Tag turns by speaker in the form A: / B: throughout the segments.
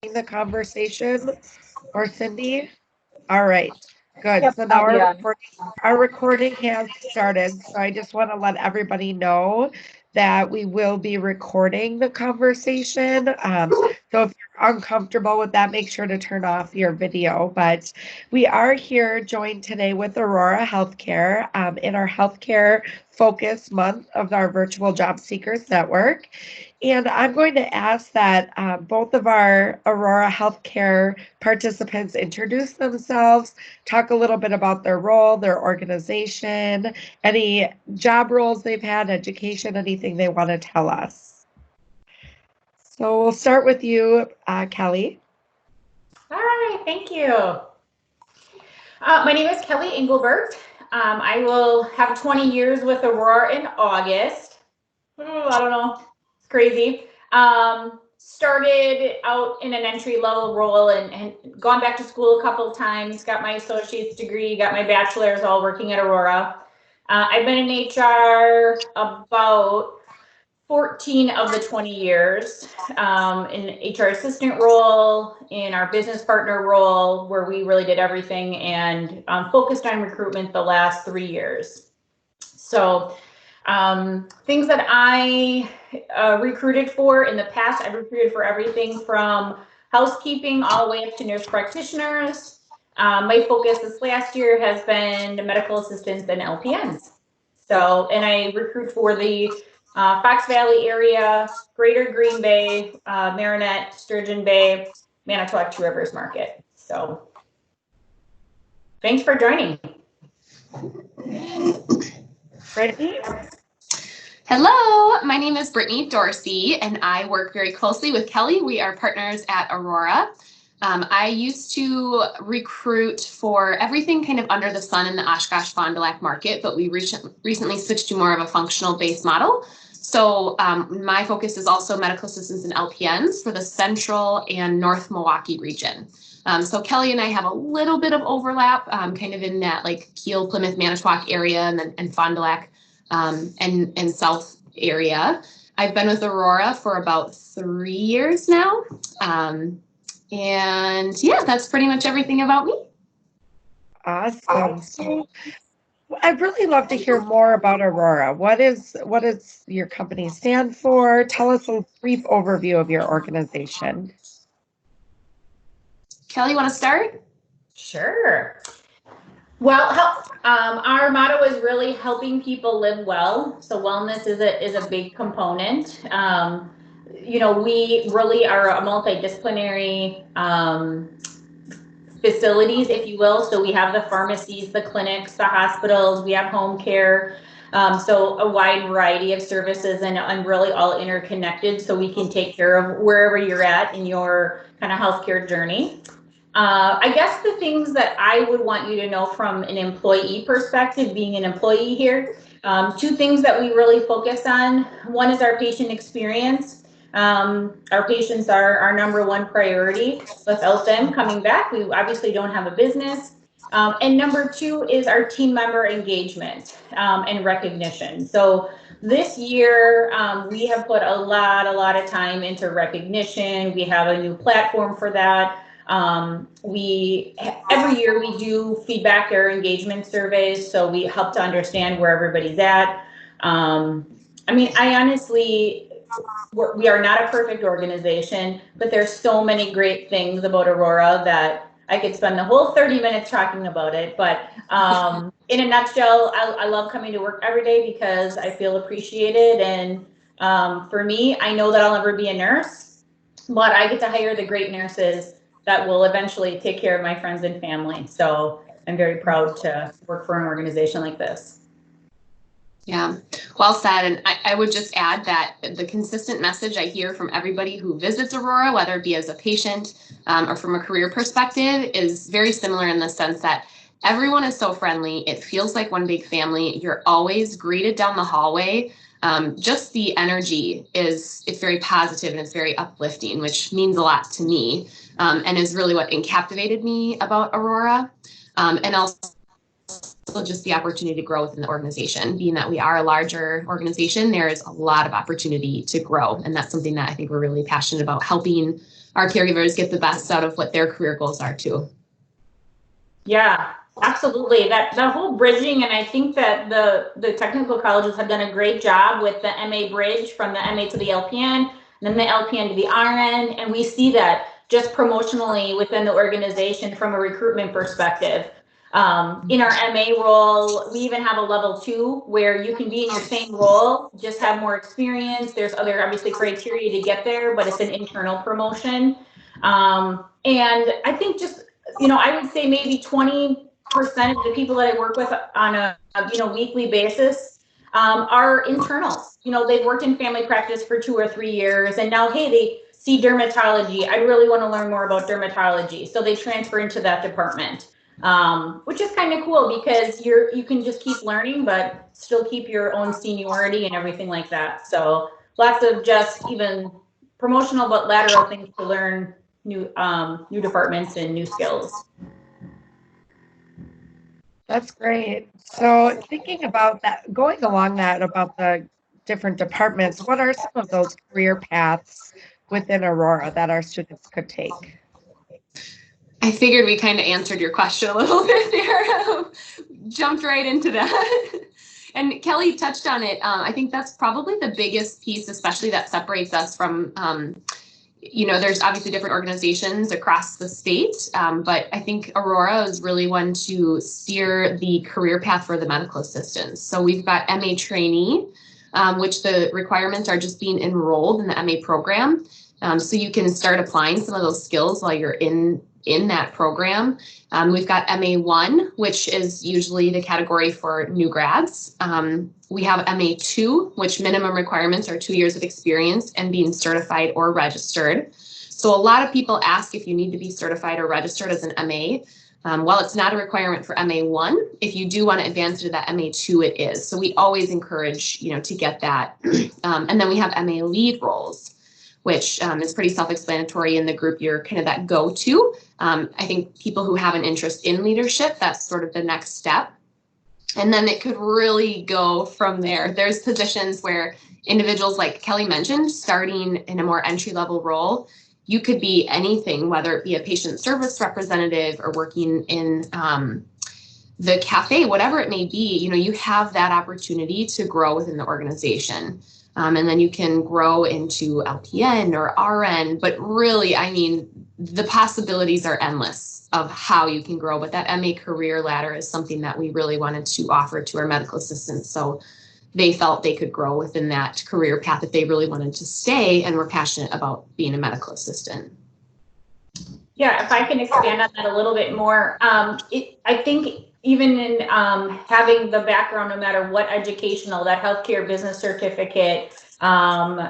A: the conversation, or Cindy? All right, good.
B: Yep,
A: So now
B: I'll be on.
A: our recording has started. So I just want to let everybody know that we will be recording the conversation. So if you're uncomfortable with that, make sure to turn off your video. But we are here joined today with Aurora Healthcare in our healthcare focus month of our virtual job seekers network. And I'm going to ask that both of our Aurora Healthcare participants introduce themselves, talk a little bit about their role, their organization, any job roles they've had, education, anything they want to tell us. So we'll start with you, Kelly.
B: All right, thank you. My name is Kelly Engelbert. I will have 20 years with Aurora in August. Oh, I don't know, it's crazy. Started out in an entry-level role and gone back to school a couple of times, got my associate's degree, got my bachelor's, all working at Aurora. I've been in HR about 14 of the 20 years, in HR assistant role, in our business partner role, where we really did everything, and focused on recruitment the last 3 years. So things that I recruited for in the past, I've recruited for everything from housekeeping all the way up to nurse practitioners. My focus this last year has been medical assistants and LPNs. So, and I recruit for the Fox Valley area, Greater Green Bay, Marinette, Sturgeon Bay, Manitowoc, Two Rivers Market. So, thanks for joining.
A: Brittany?
C: Hello, my name is Brittany Dorsey, and I work very closely with Kelly. We are partners at Aurora. I used to recruit for everything kind of under the sun in the Oshkosh-Fond du Lac market, but we recently switched to more of a functional-based model. So my focus is also medical assistants and LPNs for the Central and North Milwaukee region. So Kelly and I have a little bit of overlap, kind of in that like Kiel, Plymouth, Manitowoc area, and Fond du Lac and South area. I've been with Aurora for about 3 years now. And yeah, that's pretty much everything about me.
A: Awesome. So I'd really love to hear more about Aurora. What is your company stand for? Tell us a brief overview of your organization.
C: Kelly, you want to start?
B: Sure. Well, our motto is really helping people live well. So wellness is a big component. You know, we really are a multidisciplinary facilities, if you will. So we have the pharmacies, the clinics, the hospitals, we have home care. So a wide variety of services and really all interconnected, so we can take care of wherever you're at in your kind of healthcare journey. I guess the things that I would want you to know from an employee perspective, being an employee here, 2 things that we really focus on. One is our patient experience. Our patients are our #1 priority. Without them coming back, we obviously don't have a business. And #2 is our team member engagement and recognition. So this year, we have put a lot of time into recognition. We have a new platform for that. Every year we do feedback or engagement surveys, so we help to understand where everybody's at. I mean, I honestly, we are not a perfect organization, but there's so many great things about Aurora that I could spend the whole 30 minutes talking about it. But in a nutshell, I love coming to work every day because I feel appreciated. And for me, I know that I'll never be a nurse, but I get to hire the great nurses that will eventually take care of my friends and family. So I'm very proud to work for an organization like this.
C: Yeah, well said. And I would just add that the consistent message I hear from everybody who visits Aurora, whether it be as a patient or from a career perspective, is very similar in the sense that everyone is so friendly. It feels like one big family. You're always greeted down the hallway. Just the energy it's very positive and it's very uplifting, which means a lot to me, and is really what captivated me about Aurora. And also just the opportunity to grow within the organization. Being that we are a larger organization, there is a lot of opportunity to grow. And that's something that I think we're really passionate about, helping our caregivers get the best out of what their career goals are too.
B: Yeah, absolutely. That whole bridging, and I think that the technical colleges have done a great job with the MA bridge from the MA to the LPN, and then the LPN to the RN, and we see that just promotionally within the organization from a recruitment perspective. In our MA role, we even have a level 2 where you can be in your same role, just have more experience. There's other obviously criteria to get there, but it's an internal promotion. And I think just, I would say maybe 20% of the people that I work with on a weekly basis are internals. They've worked in family practice for 2 or 3 years, and now, hey, they see dermatology. I really want to learn more about dermatology. So they transfer into that department, which is kind of cool because you can just keep learning, but still keep your own seniority and everything like that. So lots of just even promotional but lateral things to learn new departments and new skills.
A: That's great. So thinking about that, going along that about the different departments, what are some of those career paths within Aurora that our students could take?
C: I figured we kind of answered your question a little bit there. Jumped right into that. And Kelly touched on it. I think that's probably the biggest piece, especially that separates us from, there's obviously different organizations across the state, but I think Aurora is really one to steer the career path for the medical assistants. So we've got MA trainee, which the requirements are just being enrolled in the MA program. So you can start applying some of those skills while you're in that program. We've got MA1, which is usually the category for new grads. We have MA2, which minimum requirements are 2 years of experience and being certified or registered. So a lot of people ask if you need to be certified or registered as an MA. While it's not a requirement for MA1, if you do want to advance to that MA2, it is. So we always encourage, to get that. And then we have MA lead roles, which is pretty self-explanatory in the group. You're kind of that go-to. I think people who have an interest in leadership, that's sort of the next step. And then it could really go from there. There's positions where individuals, like Kelly mentioned, starting in a more entry-level role, you could be anything, whether it be a patient service representative or working in the cafe, whatever it may be, you have that opportunity to grow within the organization. And then you can grow into LPN or RN, but really, the possibilities are endless of how you can grow. But that MA career ladder is something that we really wanted to offer to our medical assistants. So they felt they could grow within that career path if they really wanted to stay and were passionate about being a medical assistant.
B: Yeah, if I can expand on that a little bit more, I think even in having the background, no matter what educational, that healthcare business certificate,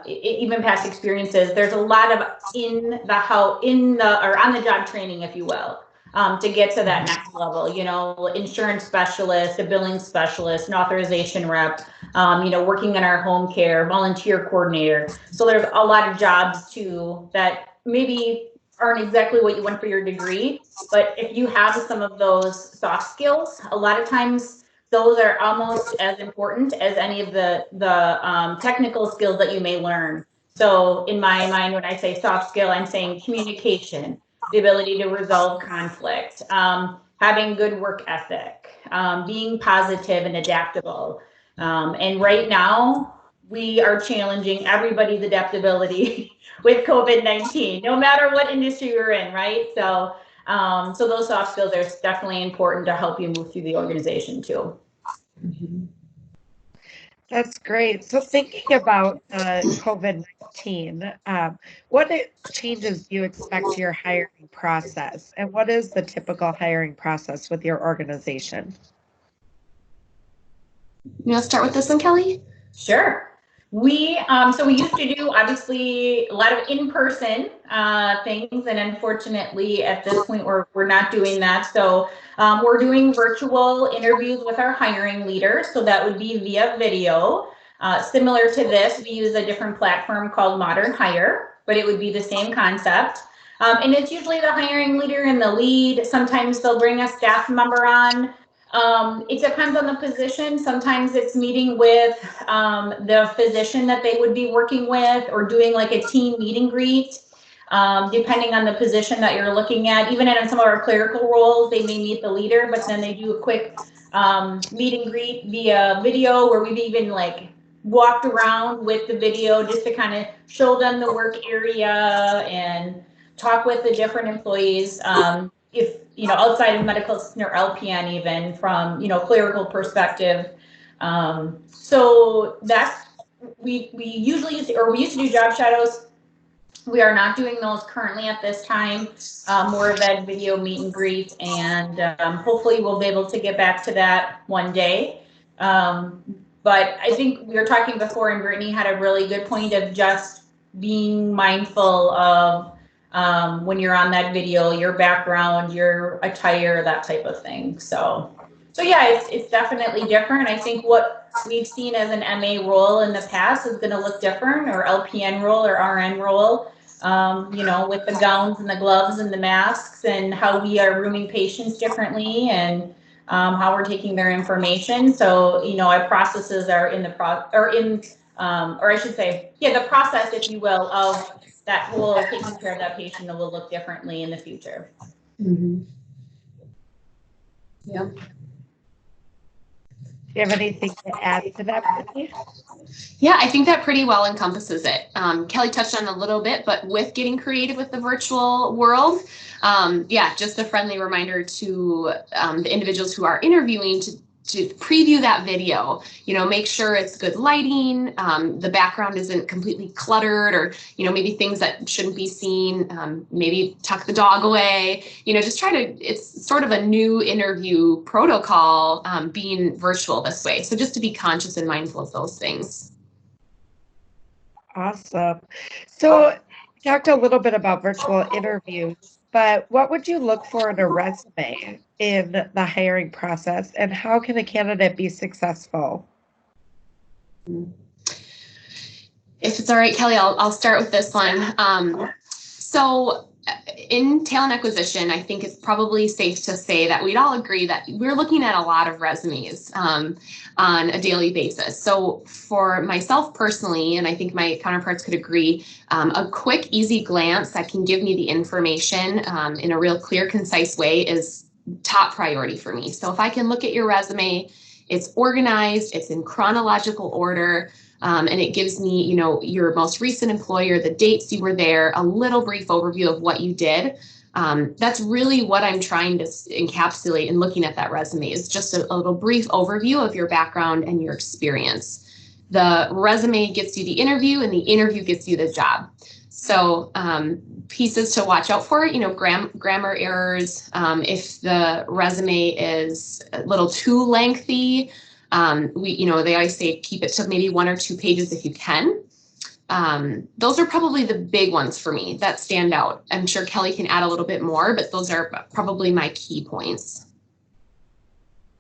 B: even past experiences, there's a lot of on the job training, if you will, to get to that next level. Insurance specialist, a billing specialist, an authorization rep, working in our home care, volunteer coordinator. So there's a lot of jobs too that maybe aren't exactly what you want for your degree, but if you have some of those soft skills, a lot of times those are almost as important as any of the technical skills that you may learn. So in my mind, when I say soft skill, I'm saying communication, the ability to resolve conflict, having good work ethic, being positive and adaptable. And right now, we are challenging everybody's adaptability with COVID-19, no matter what industry you're in, right? So those soft skills are definitely important to help you move through the organization too.
A: That's great. So thinking about COVID-19, what changes do you expect to your hiring process? And what is the typical hiring process with your organization?
C: You want to start with this one, Kelly?
B: Sure. We used to do obviously a lot of in-person things, and unfortunately at this point we're not doing that. So we're doing virtual interviews with our hiring leaders. So that would be via video. Similar to this, we use a different platform called Modern Hire, but it would be the same concept. And it's usually the hiring leader and the lead. Sometimes they'll bring a staff member on. It depends on the position. Sometimes it's meeting with the physician that they would be working with, or doing like a team meet and greet. Depending on the position that you're looking at. Even in some of our clerical roles, they may meet the leader, but then they do a quick meet and greet via video, where we've even like walked around with the video just to kind of show them the work area and talk with the different employees. If, you know, outside of medical assistant or LPN, even from, you know, clerical perspective. So that's, we usually used to, or we used to do job shadows. We are not doing those currently at this time. More of that video meet and greet, and hopefully we'll be able to get back to that one day. But I think we were talking before, and Brittany had a really good point of just being mindful of when you're on that video, your background, your attire, that type of thing. So yeah, it's definitely different. I think what we've seen as an MA role in the past is going to look different, or LPN role or RN role. You know, with the gowns and the gloves and the masks, and how we are rooming patients differently, and how we're taking their information. So, you know, our processes are in the or I should say, yeah, the process, if you will, of that whole taking care of that patient will look differently in the future.
C: Mm-hmm. Yeah.
A: Do you have anything to add to that, Brittany?
C: Yeah, I think that pretty well encompasses it. Kelly touched on a little bit, but with getting creative with the virtual world, yeah, just a friendly reminder to the individuals who are interviewing to preview that video. You know, make sure it's good lighting, the background isn't completely cluttered, or, you know, maybe things that shouldn't be seen, maybe tuck the dog away, you know, just try to, it's sort of a new interview protocol being virtual this way. So just to be conscious and mindful of those things.
A: Awesome. So you talked a little bit about virtual interviews, but what would you look for in a resume in the hiring process, and how can a candidate be successful?
C: If it's all right, Kelly, I'll start with this one. So in talent acquisition, I think it's probably safe to say that we'd all agree that we're looking at a lot of resumes on a daily basis. So for myself personally, and I think my counterparts could agree, a quick, easy glance that can give me the information in a real clear, concise way is top priority for me. So if I can look at your resume, it's organized, it's in chronological order, and it gives me, you know, your most recent employer, the dates you were there, a little brief overview of what you did. That's really what I'm trying to encapsulate in looking at that resume, is just a little brief overview of your background and your experience. The resume gets you the interview, and the interview gets you the job. So pieces to watch out for, you know, grammar errors. If the resume is a little too lengthy, you know, they always say keep it to maybe 1 or 2 pages if you can. Those are probably the big ones for me that stand out. I'm sure Kelly can add a little bit more, but those are probably my key points.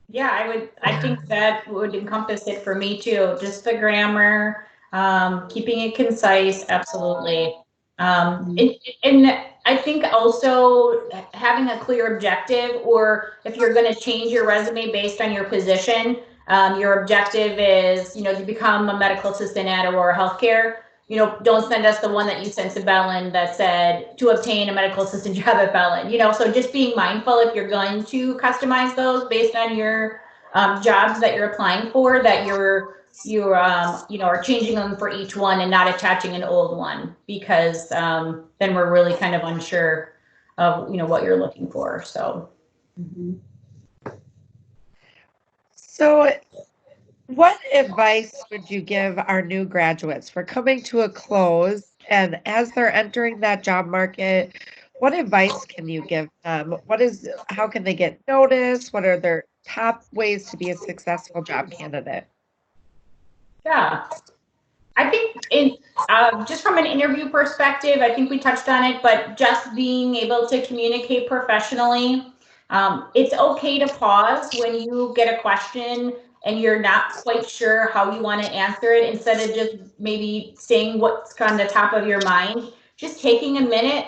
B: Yeah, I think that would encompass it for me too. Just the grammar, keeping it concise, absolutely. And I think also having a clear objective, or if you're going to change your resume based on your position, your objective is, you know, to become a medical assistant at Aurora Healthcare. You know, don't send us the one that you sent to Bellin that said to obtain a medical assistant job at Bellin. You know, so just being mindful, if you're going to customize those based on your jobs that you're applying for, that you're you know, are changing them for each one and not attaching an old one, because then we're really kind of unsure of, you know, what you're looking for. So.
A: So what advice would you give our new graduates for coming to a close, and as they're entering that job market, what advice can you give them? How can they get noticed? What are their top ways to be a successful job candidate?
B: Yeah, I think just from an interview perspective, I think we touched on it, but just being able to communicate professionally. It's okay to pause when you get a question and you're not quite sure how you want to answer it, instead of just maybe saying what's on the top of your mind. Just taking a minute,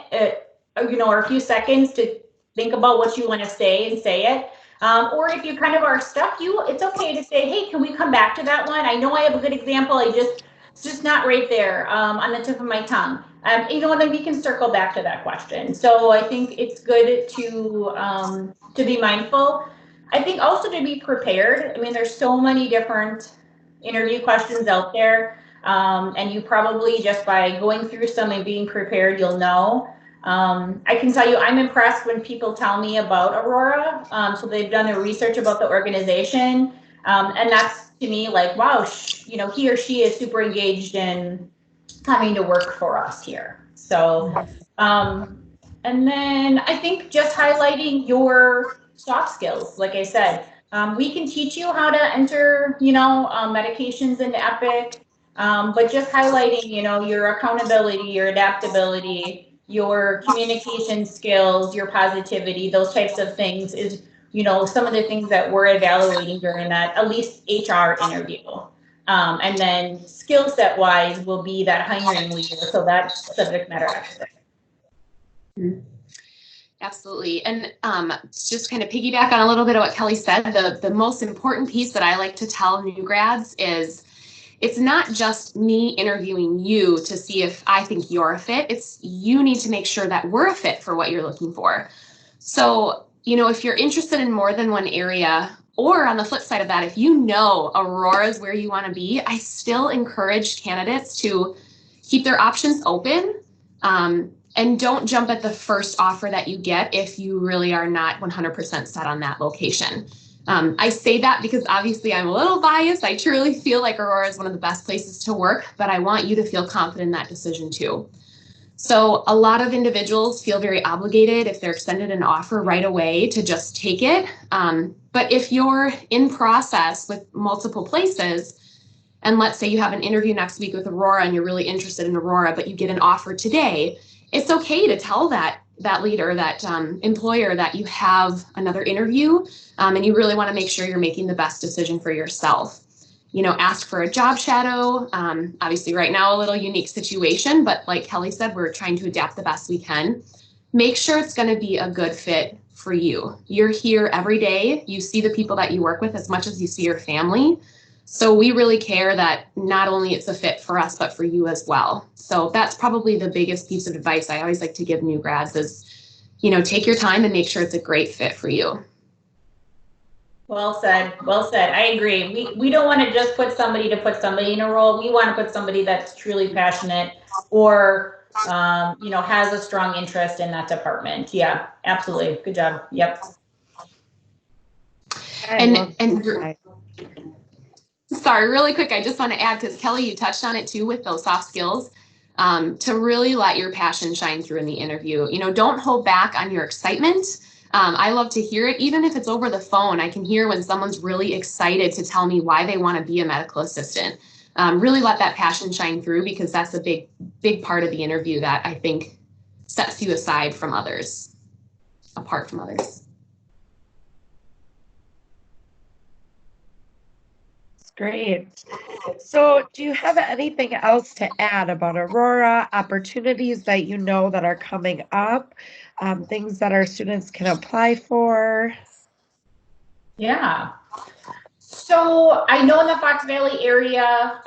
B: you know, or a few seconds to think about what you want to say and say it. Or if you kind of are stuck, it's okay to say, hey, can we come back to that one? I know I have a good example. It's just not right there on the tip of my tongue. You know, and then we can circle back to that question. So I think it's good to be mindful. I think also to be prepared. I mean, there's so many different interview questions out there. And you probably just by going through some and being prepared, you'll know. I can tell you, I'm impressed when people tell me about Aurora. So they've done their research about the organization. And that's to me like, wow, you know, he or she is super engaged in coming to work for us here. So, and then I think just highlighting your soft skills, like I said, we can teach you how to enter, you know, medications into Epic, but just highlighting, you know, your accountability, your adaptability, your communication skills, your positivity, those types of things is, you know, some of the things that we're evaluating during that, at least HR interview. And then skill set wise will be that hiring leader, so that's subject matter expert.
C: Absolutely. And just kind of piggyback on a little bit of what Kelly said, the most important piece that I like to tell new grads is it's not just me interviewing you to see if I think you're a fit. It's you need to make sure that we're a fit for what you're looking for. So, you know, if you're interested in more than one area, or on the flip side of that, if you know Aurora is where you want to be, I still encourage candidates to keep their options open. And don't jump at the first offer that you get if you really are not 100% set on that location. I say that because obviously I'm a little biased. I truly feel like Aurora is one of the best places to work, but I want you to feel confident in that decision too. So a lot of individuals feel very obligated if they're extended an offer right away to just take it. But if you're in process with multiple places, and let's say you have an interview next week with Aurora and you're really interested in Aurora, but you get an offer today, it's okay to tell that leader, that employer that you have another interview and you really want to make sure you're making the best decision for yourself. You know, ask for a job shadow. Obviously right now a little unique situation, but like Kelly said, we're trying to adapt the best we can. Make sure it's going to be a good fit for you. You're here every day. You see the people that you work with as much as you see your family. So we really care that not only it's a fit for us, but for you as well. So that's probably the biggest piece of advice I always like to give new grads is, you know, take your time and make sure it's a great fit for you.
B: Well said. Well said. I agree. We don't want to just put somebody in a role. We want to put somebody that's truly passionate or, you know, has a strong interest in that department. Yeah, absolutely. Good job. Yep.
C: And sorry, really quick, I just want to add, because Kelly, you touched on it too with those soft skills, to really let your passion shine through in the interview. You know, don't hold back on your excitement. I love to hear it, even if it's over the phone. I can hear when someone's really excited to tell me why they want to be a medical assistant. Really let that passion shine through, because that's a big part of the interview that I think sets you apart from others.
A: Great. So do you have anything else to add about Aurora, opportunities that you know that are coming up, things that our students can apply for?
B: Yeah. So I know in the Fox Valley area,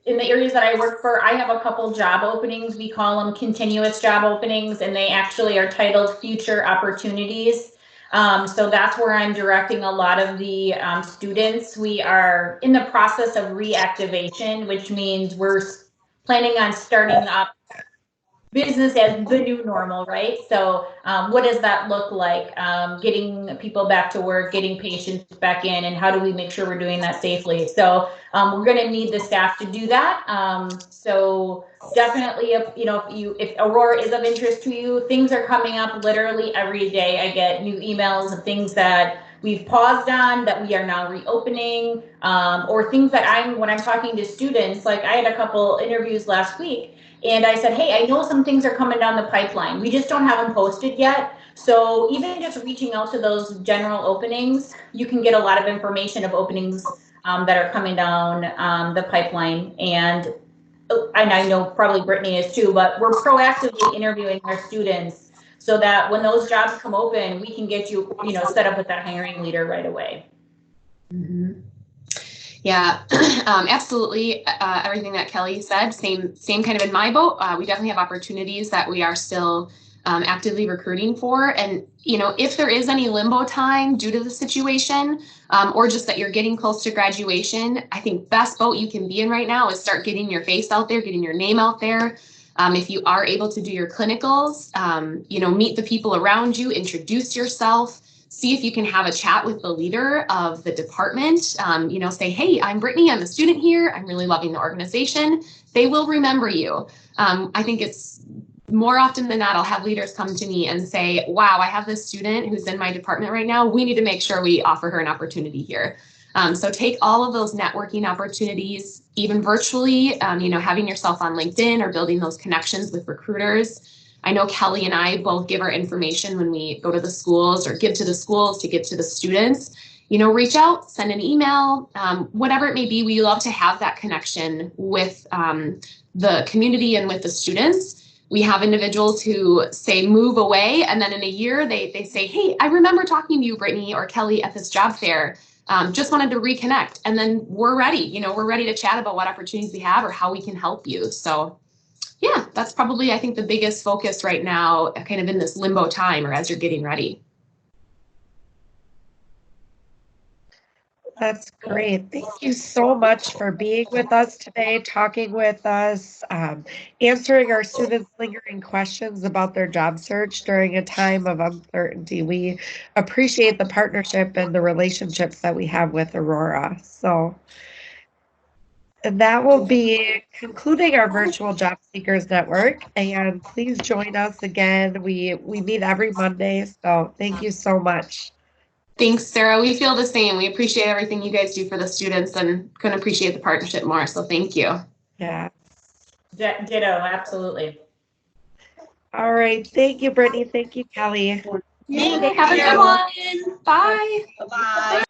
B: in the areas that I work for, I have a couple job openings. We call them continuous job openings, and they actually are titled future opportunities. So that's where I'm directing a lot of the students. We are in the process of reactivation, which means we're planning on starting up business as the new normal, right? So what does that look like? Getting people back to work, getting patients back in, and how do we make sure we're doing that safely? So we're going to need the staff to do that. So definitely, if Aurora is of interest to you, things are coming up literally every day. I get new emails of things that we've paused on that we are now reopening, or things that when I'm talking to students, like I had a couple interviews last week. And I said, hey, I know some things are coming down the pipeline. We just don't have them posted yet. So even just reaching out to those general openings, you can get a lot of information of openings that are coming down the pipeline. And I know probably Brittany is too, but we're proactively interviewing our students so that when those jobs come open, we can get you, set up with that hiring leader right away.
C: Mhm. Yeah, absolutely. Everything that Kelly said, same kind of in my boat. We definitely have opportunities that we are still actively recruiting for. And, if there is any limbo time due to the situation, or just that you're getting close to graduation, I think best boat you can be in right now is start getting your face out there, getting your name out there. If you are able to do your clinicals, meet the people around you, introduce yourself. See if you can have a chat with the leader of the department. Say, hey, I'm Brittany, I'm a student here. I'm really loving the organization. They will remember you. I think it's more often than not, I'll have leaders come to me and say, wow, I have this student who's in my department right now. We need to make sure we offer her an opportunity here. So take all of those networking opportunities, even virtually, having yourself on LinkedIn or building those connections with recruiters. I know Kelly and I both give our information when we go to the schools or give to the schools to give to the students. Reach out, send an email, whatever it may be. We love to have that connection with the community and with the students. We have individuals who say move away, and then in a year they say, hey, I remember talking to you, Brittany or Kelly, at this job fair. Just wanted to reconnect. And then we're ready. We're ready to chat about what opportunities we have or how we can help you. So yeah, that's probably, I think, the biggest focus right now, kind of in this limbo time or as you're getting ready.
A: That's great. Thank you so much for being with us today, talking with us, answering our students' lingering questions about their job search during a time of uncertainty. We appreciate the partnership and the relationships that we have with Aurora. And that will be concluding our virtual job seekers network. And please join us again. We meet every Monday. So thank you so much.
C: Thanks, Sarah. We feel the same. We appreciate everything you guys do for the students and couldn't appreciate the partnership more. So thank you.
A: Yeah.
B: Ditto, absolutely.
A: All right. Thank you, Brittany. Thank you, Kelly.
C: Yeah, have a good one. Bye.
D: Bye.